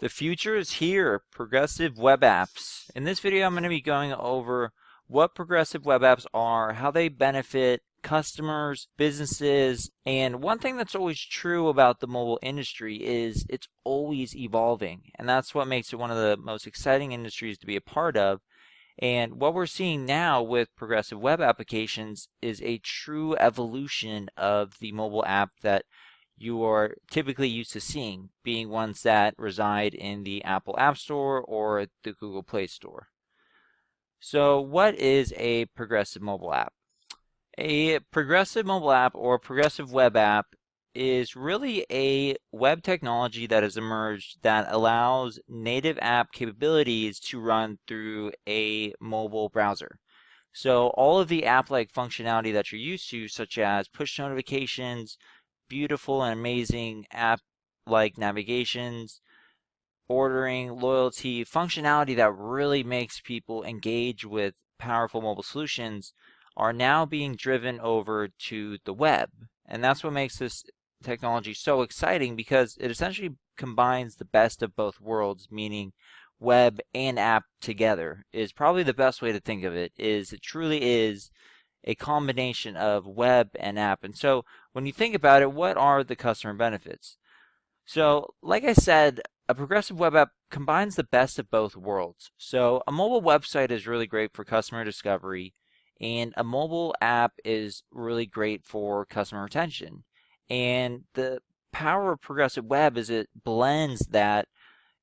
The future is here, progressive web apps. In this video, I'm going to be going over what progressive web apps are, how they benefit customers, businesses, and one thing that's always true about the mobile industry is it's always evolving, and that's what makes it one of the most exciting industries to be a part of. And what we're seeing now with progressive web applications is a true evolution of the mobile app that you are typically used to seeing, being ones that reside in the Apple App Store or the Google Play Store. So what is a progressive mobile app? A progressive mobile app or progressive web app is really a web technology that has emerged that allows native app capabilities to run through a mobile browser. So all of the app-like functionality that you're used to, such as push notifications, beautiful and amazing app-like navigations, ordering, loyalty, functionality that really makes people engage with powerful mobile solutions are now being driven over to the web. And that's what makes this technology so exciting because it essentially combines the best of both worlds, meaning web and app together is probably the best way to think of it. It truly is a combination of web and app. And so when you think about it, what are the customer benefits? So like I said, a progressive web app combines the best of both worlds. So a mobile website is really great for customer discovery, and a mobile app is really great for customer retention. And the power of progressive web is it blends that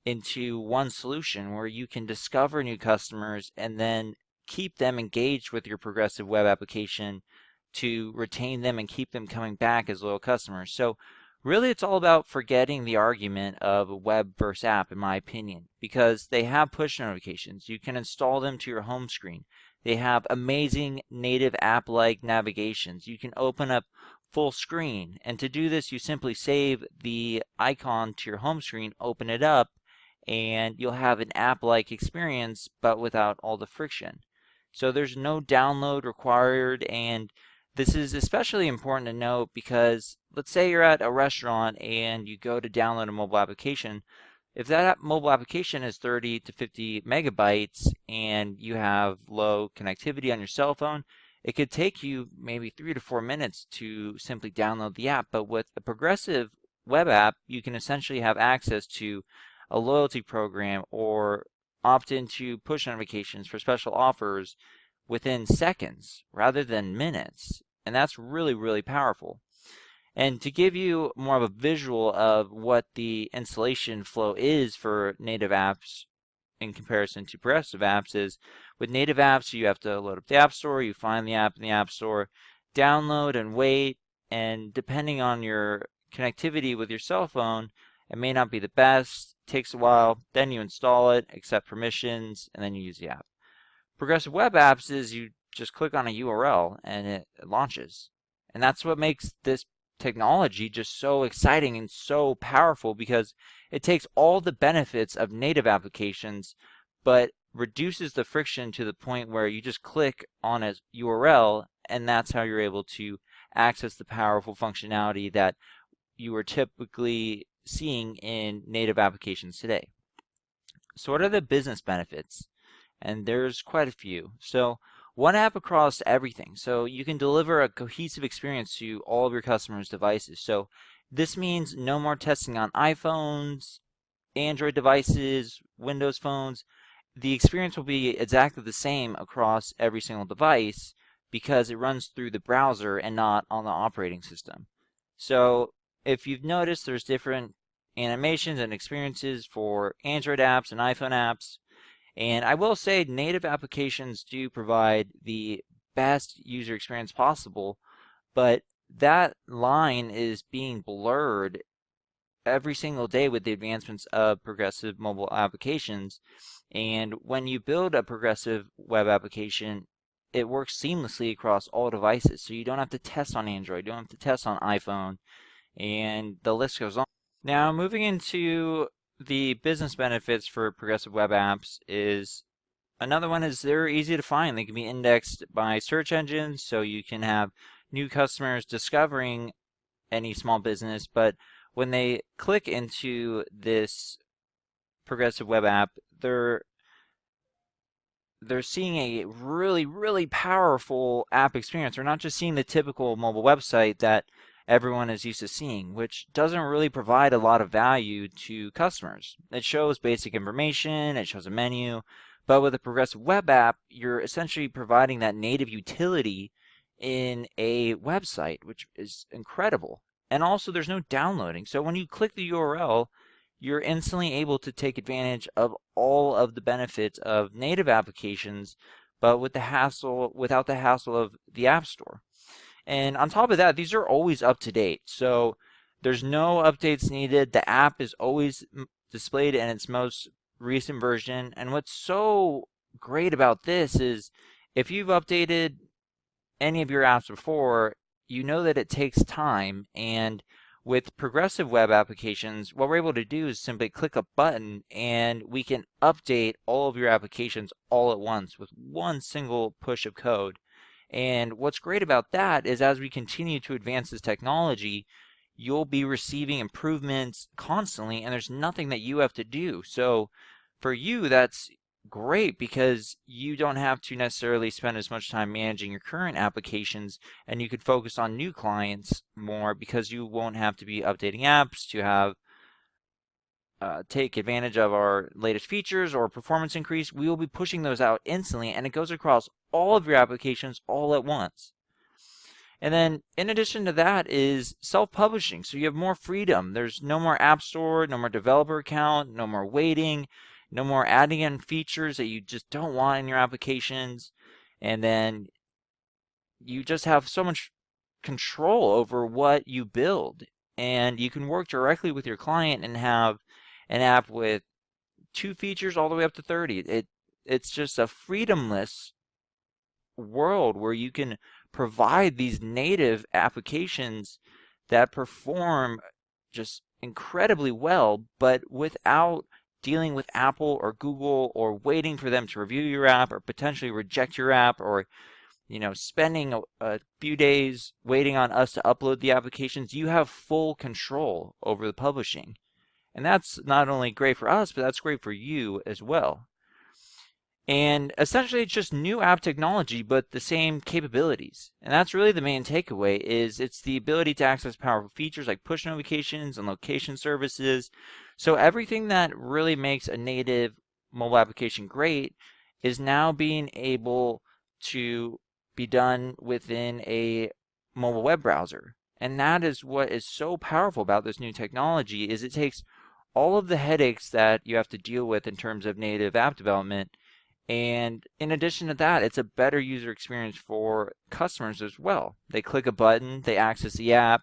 into one solution where you can discover new customers and then keep them engaged with your progressive web application to retain them and keep them coming back as loyal customers. So really it's all about forgetting the argument of web versus app, in my opinion, because they have push notifications. You can install them to your home screen. They have amazing native app-like navigations. You can open up full screen, and to do this you simply save the icon to your home screen, open it up, and you'll have an app-like experience but without all the friction. So there's no download required, and this is especially important to note because let's say you're at a restaurant and you go to download a mobile application. If that mobile application is 30 to 50 megabytes and you have low connectivity on your cell phone, it could take you maybe 3 to 4 minutes to simply download the app. But with a progressive web app, you can essentially have access to a loyalty program or opt into push notifications for special offers within seconds rather than minutes. And that's really, really powerful. And to give you more of a visual of what the installation flow is for native apps in comparison to progressive apps is with native apps, you have to load up the App Store, you find the app in the App Store, download and wait, and depending on your connectivity with your cell phone, it may not be the best, takes a while, then you install it, accept permissions, and then you use the app. Progressive web apps is you just click on a URL and it launches. And that's what makes this technology just so exciting and so powerful because it takes all the benefits of native applications but reduces the friction to the point where you just click on a URL and that's how you're able to access the powerful functionality that you are typically seeing in native applications today. So what are the business benefits? And there's quite a few. So one app across everything. So you can deliver a cohesive experience to all of your customers' devices. So this means no more testing on iPhones, Android devices, Windows phones. The experience will be exactly the same across every single device because it runs through the browser and not on the operating system. So if you've noticed, there's different animations and experiences for Android apps and iPhone apps. And I will say native applications do provide the best user experience possible, but that line is being blurred every single day with the advancements of progressive mobile applications. And when you build a progressive web application, it works seamlessly across all devices. So you don't have to test on Android, you don't have to test on iPhone, and the list goes on. Now moving into the business benefits for progressive web apps is another one is they're easy to find. They can be indexed by search engines, so you can have new customers discovering any small business, but when they click into this Progressive Web App, they're seeing a really, really powerful app experience. They're not just seeing the typical mobile website that everyone is used to seeing, which doesn't really provide a lot of value to customers. It shows basic information, it shows a menu, but with a progressive web app, you're essentially providing that native utility in a website, which is incredible. And also, there's no downloading. So when you click the URL, you're instantly able to take advantage of all of the benefits of native applications, but without the hassle of the App Store. And on top of that, these are always up to date. So there's no updates needed. The app is always displayed in its most recent version. And what's so great about this is if you've updated any of your apps before, you know that it takes time. And with progressive web applications, what we're able to do is simply click a button and we can update all of your applications all at once with one single push of code. And what's great about that is as we continue to advance this technology, you'll be receiving improvements constantly and there's nothing that you have to do. So for you, that's great because you don't have to necessarily spend as much time managing your current applications and you could focus on new clients more because you won't have to be updating apps to have take advantage of our latest features or performance increase. We will be pushing those out instantly and it goes across all of your applications all at once. And then in addition to that is self-publishing. So you have more freedom. There's no more app store, no more developer account, no more waiting, no more adding in features that you just don't want in your applications. And then you just have so much control over what you build. And you can work directly with your client and have an app with 2 features all the way up to 30. It's just a freedomless world where you can provide these native applications that perform just incredibly well, but without dealing with Apple or Google or waiting for them to review your app or potentially reject your app or spending a few days waiting on us to upload the applications. You have full control over the publishing. And that's not only great for us, but that's great for you as well. And essentially it's just new app technology, but the same capabilities. And that's really the main takeaway is it's the ability to access powerful features like push notifications and location services. So everything that really makes a native mobile application great is now being able to be done within a mobile web browser. And that is what is so powerful about this new technology is it takes all of the headaches that you have to deal with in terms of native app development. And in addition to that, it's a better user experience for customers as well. They click a button, they access the app,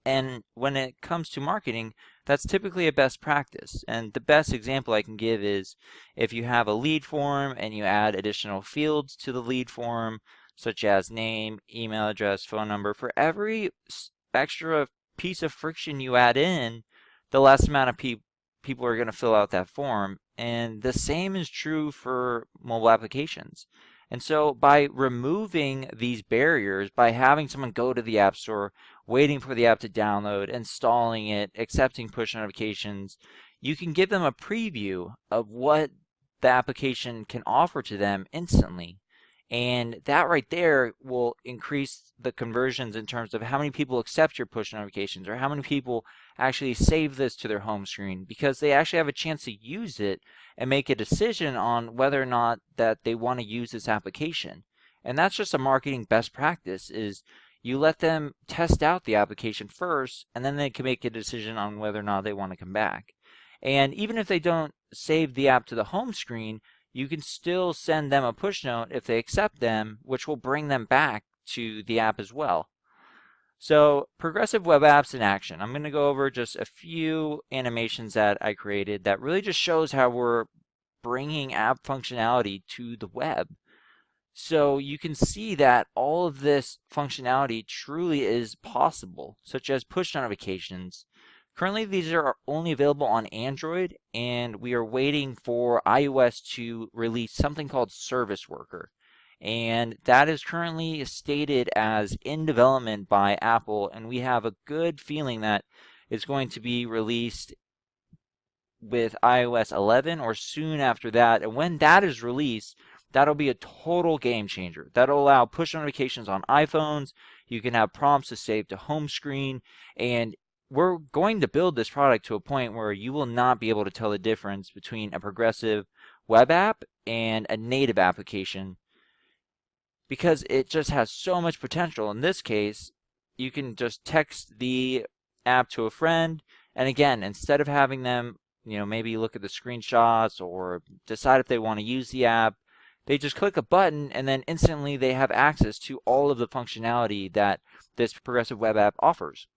and when it comes to marketing, that's typically a best practice. And the best example I can give is if you have a lead form and you add additional fields to the lead form, such as name, email address, phone number, for every extra piece of friction you add in, the less amount of people are going to fill out that form. And the same is true for mobile applications. And so by removing these barriers, by having someone go to the App Store, waiting for the app to download, installing it, accepting push notifications, you can give them a preview of what the application can offer to them instantly. And that right there will increase the conversions in terms of how many people accept your push notifications or how many people actually save this to their home screen because they actually have a chance to use it and make a decision on whether or not that they want to use this application. And that's just a marketing best practice is you let them test out the application first and then they can make a decision on whether or not they want to come back. And even if they don't save the app to the home screen, you can still send them a push note if they accept them, which will bring them back to the app as well. So progressive web apps in action. I'm going to go over just a few animations that I created that really just shows how we're bringing app functionality to the web. So you can see that all of this functionality truly is possible, such as push notifications. Currently, these are only available on Android, and we are waiting for iOS to release something called Service Worker. And that is currently stated as in development by Apple, and we have a good feeling that it's going to be released with iOS 11 or soon after that. And when that is released, that'll be a total game changer. That'll allow push notifications on iPhones. You can have prompts to save to home screen. And we're going to build this product to a point where you will not be able to tell the difference between a progressive web app and a native application, because it just has so much potential. In this case, you can just text the app to a friend, and again, instead of having them, maybe look at the screenshots or decide if they want to use the app, they just click a button and then instantly they have access to all of the functionality that this progressive web app offers.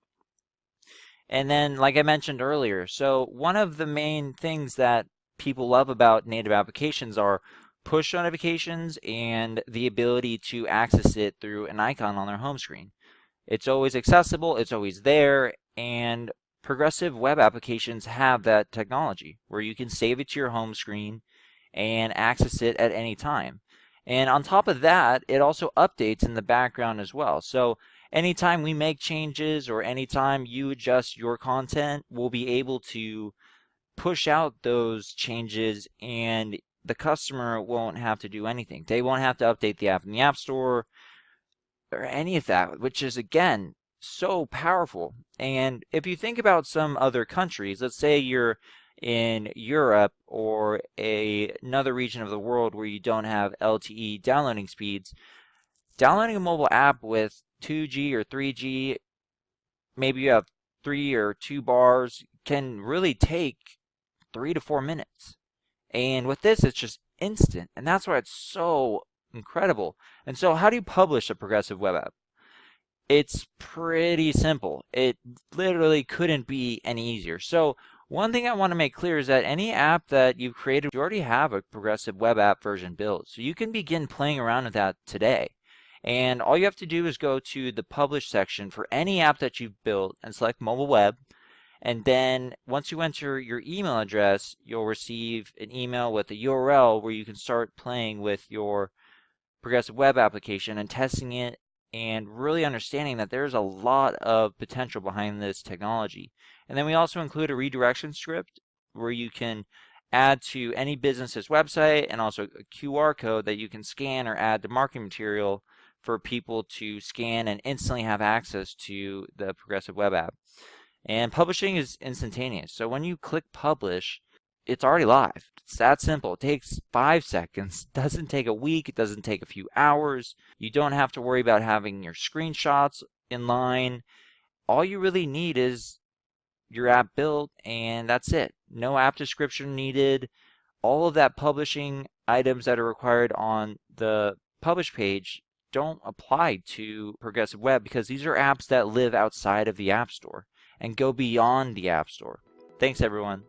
And then, like I mentioned earlier, so one of the main things that people love about native applications are push notifications and the ability to access it through an icon on their home screen. It's always accessible, it's always there, and progressive web applications have that technology where you can save it to your home screen and access it at any time. And on top of that, it also updates in the background as well. So anytime we make changes or anytime you adjust your content, we'll be able to push out those changes and the customer won't have to do anything. They won't have to update the app in the App Store or any of that, which is, again, so powerful. And if you think about some other countries, let's say you're in Europe or another region of the world where you don't have LTE downloading speeds, downloading a mobile app with 2G or 3G, maybe you have 3 or 2 bars, can really take 3 to 4 minutes. And with this, it's just instant. And that's why it's so incredible. And so how do you publish a progressive web app? It's pretty simple. It literally couldn't be any easier. So one thing I want to make clear is that any app that you've created, you already have a progressive web app version built. So you can begin playing around with that today. And all you have to do is go to the publish section for any app that you've built and select mobile web. And then once you enter your email address, you'll receive an email with a URL where you can start playing with your progressive web application and testing it and really understanding that there's a lot of potential behind this technology. And then we also include a redirection script where you can add to any business's website and also a QR code that you can scan or add to marketing material for people to scan and instantly have access to the progressive web app. And publishing is instantaneous. So when you click publish, it's already live. It's that simple. It takes 5 seconds. It doesn't take a week. It doesn't take a few hours. You don't have to worry about having your screenshots in line. All you really need is your app built, and that's it. No app description needed. All of that publishing items that are required on the publish page don't apply to Progressive Web because these are apps that live outside of the App Store and go beyond the App Store. Thanks, everyone.